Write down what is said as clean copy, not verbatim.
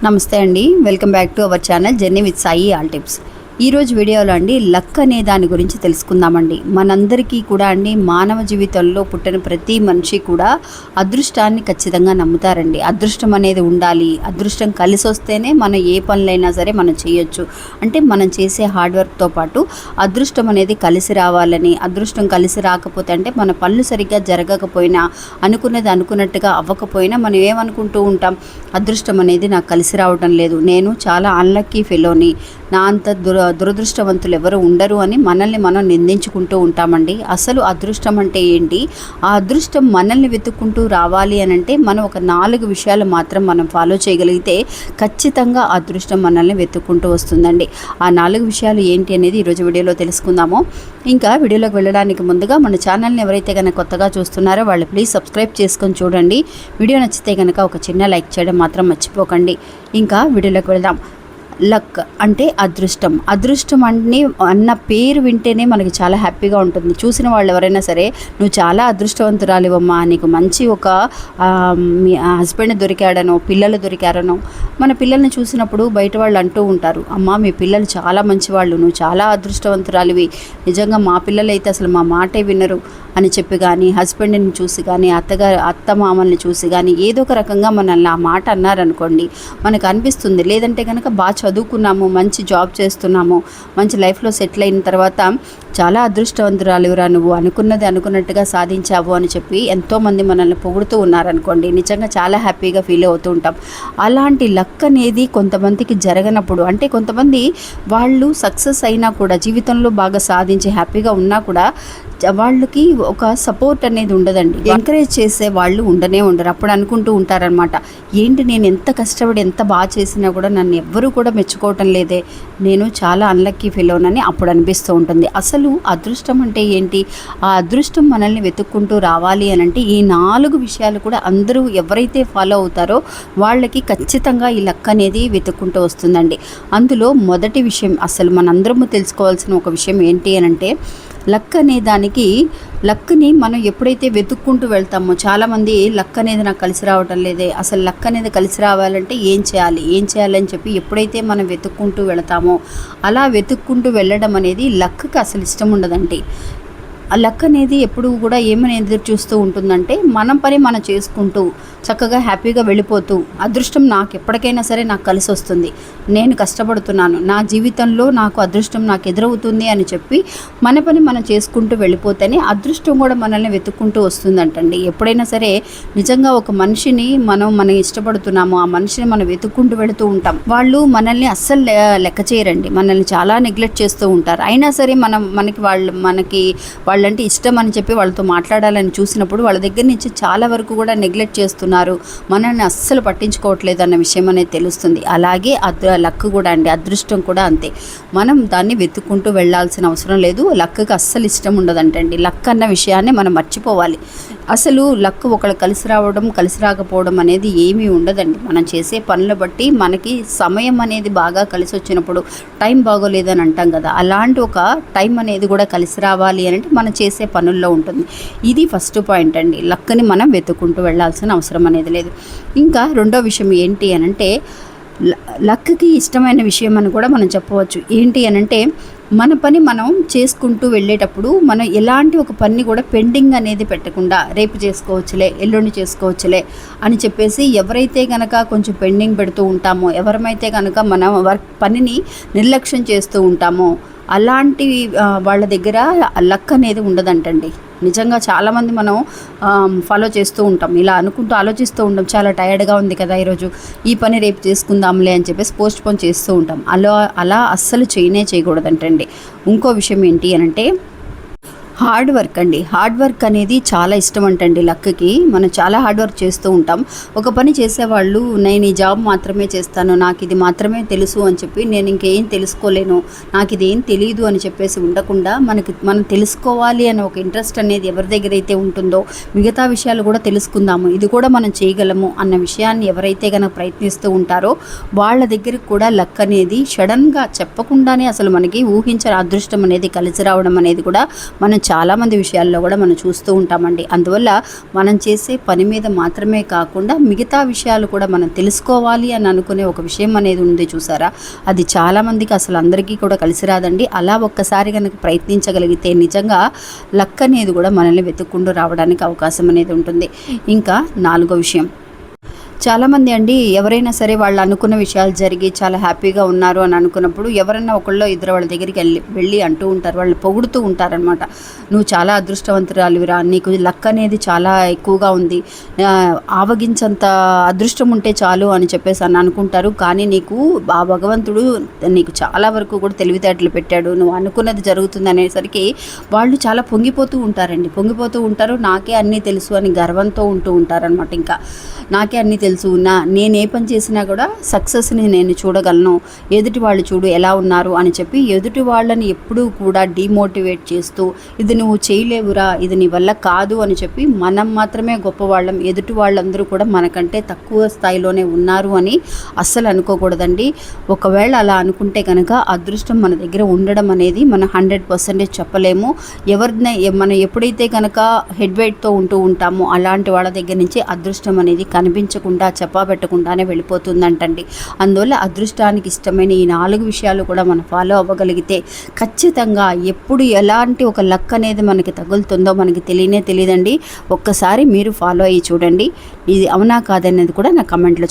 నమస్తే అండి, welcome back to our channel journey with Sai all tips. ఈరోజు వీడియోలో అండి లక్ అనే దాని గురించి తెలుసుకుందామండి. మనందరికీ కూడా అండి మానవ జీవితంలో పుట్టిన ప్రతి మనిషి కూడా అదృష్టాన్ని ఖచ్చితంగా నమ్ముతారండి. అదృష్టం అనేది ఉండాలి, అదృష్టం కలిసి వస్తేనే మనం ఏ పనులైనా సరే మనం చేయొచ్చు. అంటే మనం చేసే హార్డ్ వర్క్తో పాటు అదృష్టం అనేది కలిసి రావాలని, అదృష్టం కలిసి రాకపోతే అంటే మన పనులు సరిగ్గా జరగకపోయినా, అనుకున్నది అనుకున్నట్టుగా అవ్వకపోయినా మనం ఏమనుకుంటూ ఉంటాం, అదృష్టం అనేది నాకు కలిసి రావడం లేదు, నేను చాలా అన్లక్కీ ఫెలోని, నా అంత దురదృష్టవంతులు ఎవరు ఉండరు అని మనల్ని మనం నిందించుకుంటూ ఉంటామండి. అసలు అదృష్టం అంటే ఏంటి, ఆ అదృష్టం మనల్ని వెతుక్కుంటూ రావాలి అని అంటే మనం ఒక 4 విషయాలు మాత్రం మనం ఫాలో చేయగలిగితే ఖచ్చితంగా అదృష్టం మనల్ని వెతుక్కుంటూ వస్తుందండి. ఆ 4 విషయాలు ఏంటి అనేది ఈరోజు వీడియోలో తెలుసుకుందాము. ఇంకా వీడియోలోకి వెళ్ళడానికి ముందుగా మన ఛానల్ని ఎవరైతే కనుక కొత్తగా చూస్తున్నారో వాళ్ళు ప్లీజ్ సబ్స్క్రైబ్ చేసుకొని చూడండి. వీడియో నచ్చితే కనుక ఒక చిన్న లైక్ చేయడం మాత్రం మర్చిపోకండి. ఇంకా వీడియోలోకి వెళ్దాం. లక్ అంటే అదృష్టం. అదృష్టం అన్న పేరు వింటేనే మనకి చాలా హ్యాపీగా ఉంటుంది. చూసిన వాళ్ళు ఎవరైనా సరే నువ్వు చాలా అదృష్టవంతురాలివమ్మా, నీకు మంచి ఒక మీ హస్బెండ్ దొరికాడనో, పిల్లలు దొరికారనో, మన పిల్లల్ని చూసినప్పుడు బయట వాళ్ళు అంటూ ఉంటారు, అమ్మ మీ పిల్లలు చాలా మంచివాళ్ళు, నువ్వు చాలా అదృష్టవంతురాలివి, నిజంగా మా పిల్లలు అయితే అసలు మా మాటే వినరు అని చెప్పి కానీ, హస్బెండ్ని చూసి కానీ, అత్త మామల్ని చూసి కానీ ఏదో ఒక రకంగా మనల్ని ఆ మాట అన్నారనుకోండి, మనకు అనిపిస్తుంది. లేదంటే కనుక బాగా చదువుకున్నాము, మంచి జాబ్ చేస్తున్నాము, మంచి లైఫ్లో సెటిల్ అయిన తర్వాత చాలా అదృష్టవంతురాలివిరా నువ్వు, అనుకున్నది అనుకున్నట్టుగా సాధించావు అని చెప్పి ఎంతోమంది మనల్ని పొగుడుతూ ఉన్నారనుకోండి, నిజంగా చాలా హ్యాపీగా ఫీల్ అవుతూ ఉంటాం. అలాంటి లక్ అనేది కొంతమందికి జరగనప్పుడు, అంటే కొంతమంది వాళ్ళు సక్సెస్ అయినా కూడా, జీవితంలో బాగా సాధించి హ్యాపీగా ఉన్నా కూడా వాళ్ళకి ఒక సపోర్ట్ అనేది ఉండదండి. ఎంకరేజ్ చేసే వాళ్ళు ఉండనే ఉండరు. అప్పుడు అనుకుంటూ ఉంటారనమాట, ఏంటి నేను ఎంత కష్టపడి ఎంత బాగా చేసినా కూడా నన్ను ఎవ్వరూ కూడా మెచ్చుకోవటం లేదే, నేను చాలా అన్లక్కీ ఫెలోనని అప్పుడు అనిపిస్తూ ఉంటుంది. అసలు అదృష్టం అంటే ఏంటి, ఆ అదృష్టం మనల్ని వెతుక్కుంటూ రావాలి అని అంటే ఈ 4 విషయాలు కూడా అందరూ ఎవరైతే ఫాలో అవుతారో వాళ్ళకి ఖచ్చితంగా ఈ లక్ అనేది వెతుక్కుంటూ వస్తుందండి. అందులో మొదటి విషయం, అసలు మనందరము తెలుసుకోవాల్సిన ఒక విషయం ఏంటి అని అంటే, లక్ అనే దానికి, లక్ని మనం ఎప్పుడైతే వెతుక్కుంటూ వెళ్తామో, చాలామంది లక్ అనేది నాకు కలిసి రావటం లేదే, అసలు లక్ అనేది కలిసి రావాలంటే ఏం చేయాలని చెప్పి ఎప్పుడైతే మనం వెతుక్కుంటూ వెళతామో, అలా వెతుక్కుంటూ వెళ్ళడం అనేది లక్కి అసలు ఇష్టం ఉండదండి. ఆ లక్ అనేది ఎప్పుడు కూడా ఏమని ఎదురు చూస్తూ ఉంటుందంటే, మనం పని మనం చేసుకుంటూ చక్కగా హ్యాపీగా వెళ్ళిపోతూ, అదృష్టం నాకు ఎప్పటికైనా సరే నాకు కలిసి వస్తుంది, నేను కష్టపడుతున్నాను, నా జీవితంలో నాకు అదృష్టం నాకు ఎదురవుతుంది అని చెప్పి మన పని మనం చేసుకుంటూ వెళ్ళిపోతేనే అదృష్టం కూడా మనల్ని వెతుక్కుంటూ వస్తుందంటండి. ఎప్పుడైనా సరే నిజంగా ఒక మనిషిని మనం ఇష్టపడుతున్నాము, ఆ మనిషిని మనం వెతుక్కుంటూ వెళుతూ ఉంటాం, వాళ్ళు మనల్ని అస్సలు లెక్క చేయరండి, మనల్ని చాలా నెగ్లెక్ట్ చేస్తూ ఉంటారు. అయినా సరే మనకి వాళ్ళంటే ఇష్టం అని చెప్పి వాళ్ళతో మాట్లాడాలని చూసినప్పుడు వాళ్ళ దగ్గర నుంచి చాలా వరకు కూడా నెగ్లెక్ట్ చేస్తున్నారు, మనల్ని అస్సలు పట్టించుకోవట్లేదు అన్న విషయం అనేది తెలుస్తుంది. అలాగే లక్ కూడా అండి, అదృష్టం కూడా అంతే. మనం దాన్ని వెతుక్కుంటూ వెళ్ళాల్సిన అవసరం లేదు. లక్కి అస్సలు ఇష్టం ఉండదంటండి. లక్ అన్న విషయాన్ని మనం మర్చిపోవాలి. అసలు లక్ ఒకళ్ళు కలిసి రావడం కలిసి రాకపోవడం అనేది ఏమీ ఉండదండి. మనం చేసే పనులు బట్టి మనకి సమయం అనేది బాగా కలిసి వచ్చినప్పుడు, టైం బాగోలేదని అంటాం కదా, అలాంటి ఒక టైం అనేది కూడా కలిసి రావాలి అని అంటే మనం చేసే పనుల్లో ఉంటుంది. ఇది ఫస్ట్ పాయింట్ అండి. లక్ని మనం వెతుక్కుంటూ వెళ్ళాల్సిన అవసరం అనేది లేదు. ఇంకా రెండో విషయం ఏంటి అని అంటే, లక్కి ఇష్టమైన విషయం అని కూడా మనం చెప్పవచ్చు. ఏంటి అని అంటే, మన పని మనం చేసుకుంటూ వెళ్ళేటప్పుడు మనం ఎలాంటి ఒక పని కూడా పెండింగ్ అనేది పెట్టకుండా, రేపు చేసుకోవచ్చులే, ఎల్లుండి చేసుకోవచ్చులే అని చెప్పేసి ఎవరైతే కనుక కొంచెం పెండింగ్ పెడుతూ ఉంటామో, ఎవరమైతే కనుక మన పనిని నిర్లక్ష్యం చేస్తూ ఉంటామో, అలాంటి వాళ్ళ దగ్గర లక్ అనేది ఉండదంటండి. నిజంగా చాలామంది మనం ఫాలో చేస్తూ ఉంటాం, ఇలా అనుకుంటూ ఆలోచిస్తూ ఉంటాం, చాలా టైర్డ్గా ఉంది కదా ఈరోజు, ఈ పని రేపు చేసుకుందాంలే అని చెప్పేసి పోస్ట్ పోన్ చేస్తూ ఉంటాం. అలా అస్సలు చేయకూడదంటండి. ఇంకో విషయం ఏంటి అని అంటే, హార్డ్ వర్క్ అండి. హార్డ్ వర్క్ అనేది చాలా ఇష్టం అంటండి లక్కి. మనం చాలా హార్డ్ వర్క్ చేస్తూ ఉంటాం. ఒక పని చేసేవాళ్ళు, నేను ఈ జాబ్ మాత్రమే చేస్తాను, నాకు ఇది మాత్రమే తెలుసు అని చెప్పి, నేను ఇంకేం తెలుసుకోలేను, నాకు ఇదేం తెలియదు అని చెప్పేసి ఉండకుండా, మనం తెలుసుకోవాలి అనే ఒక ఇంట్రెస్ట్ అనేది ఎవరి దగ్గర అయితే ఉంటుందో, మిగతా విషయాలు కూడా తెలుసుకుందాము, ఇది కూడా మనం చేయగలము అన్న విషయాన్ని ఎవరైతే కనుక ప్రయత్నిస్తూ ఉంటారో వాళ్ళ దగ్గరికి కూడా లక్ అనేది సడన్గా చెప్పకుండానే అసలు మనకి ఊహించని అదృష్టం అనేది కలిసి రావడం అనేది కూడా మనం చాలామంది విషయాల్లో కూడా మనం చూస్తూ ఉంటామండి. అందువల్ల మనం చేసే పని మీద మాత్రమే కాకుండా మిగతా విషయాలు కూడా మనం తెలుసుకోవాలి అని అనుకునే ఒక విషయం అనేది ఉంది చూసారా, అది చాలామందికి అసలు అందరికీ కూడా కలిసి రాదండి. అలా ఒక్కసారి కనుక ప్రయత్నించగలిగితే నిజంగా లక్ అనేది కూడా మనల్ని వెతుక్కుంటూ రావడానికి అవకాశం అనేది ఉంటుంది. ఇంకా 4వ విషయం, చాలామంది అండి ఎవరైనా సరే వాళ్ళు అనుకున్న విషయాలు జరిగి చాలా హ్యాపీగా ఉన్నారు అని అనుకున్నప్పుడు ఎవరైనా ఒకళ్ళో ఇద్దరు వాళ్ళ దగ్గరికి వెళ్ళి అంటూ ఉంటారు, వాళ్ళు పొగుడుతూ ఉంటారనమాట. నువ్వు చాలా అదృష్టవంతురాలివిరా, నీకు లక్ అనేది చాలా ఎక్కువగా ఉంది, ఆవగించంత అదృష్టం ఉంటే చాలు అని చెప్పేసి అని అనుకుంటారు. కానీ నీకు ఆ భగవంతుడు నీకు చాలా వరకు కూడా తెలివితేటలు పెట్టాడు, నువ్వు అనుకున్నది జరుగుతుంది అనేసరికి వాళ్ళు చాలా పొంగిపోతూ ఉంటారు. నాకే అన్నీ తెలుసు అని గర్వంతో ఉంటూ ఉంటారనమాట. ఇంకా నాకే అన్నీ తెలుసు, నేను ఏ పని చేసినా కూడా సక్సెస్ని నేను చూడగలను, ఎదుటి వాళ్ళు చూడు ఎలా ఉన్నారు అని చెప్పి ఎదుటి వాళ్ళని ఎప్పుడూ కూడా డిమోటివేట్ చేస్తూ ఇది నువ్వు చేయలేవురా, ఇది నీ వల్ల కాదు అని చెప్పి మనం మాత్రమే గొప్పవాళ్ళం, ఎదుటి వాళ్ళందరూ కూడా మనకంటే తక్కువ స్థాయిలోనే ఉన్నారు అని అస్సలు అనుకోకూడదండి. ఒకవేళ అలా అనుకుంటే కనుక అదృష్టం మన దగ్గర ఉండడం అనేది మనం 100% చెప్పలేము. మనం ఎప్పుడైతే కనుక హెడ్ వెయిట్తో ఉంటూ ఉంటామో అలాంటి వాళ్ళ దగ్గర నుంచి అదృష్టం అనేది కనిపించకుండా చెప్పబెట్టకుండానే వెళ్ళిపోతుందంటండి. అందువల్ల అదృష్టానికి ఇష్టమైన ఈ 4 విషయాలు కూడా మనం ఫాలో అవ్వగలిగితే ఖచ్చితంగా ఎప్పుడు ఎలాంటి ఒక లక్ అనేది మనకి తగులుతుందో మనకి తెలియదండి. ఒక్కసారి మీరు ఫాలో అయ్యి చూడండి, ఇది అవునా కాదనేది కూడా నా కమెంట్లో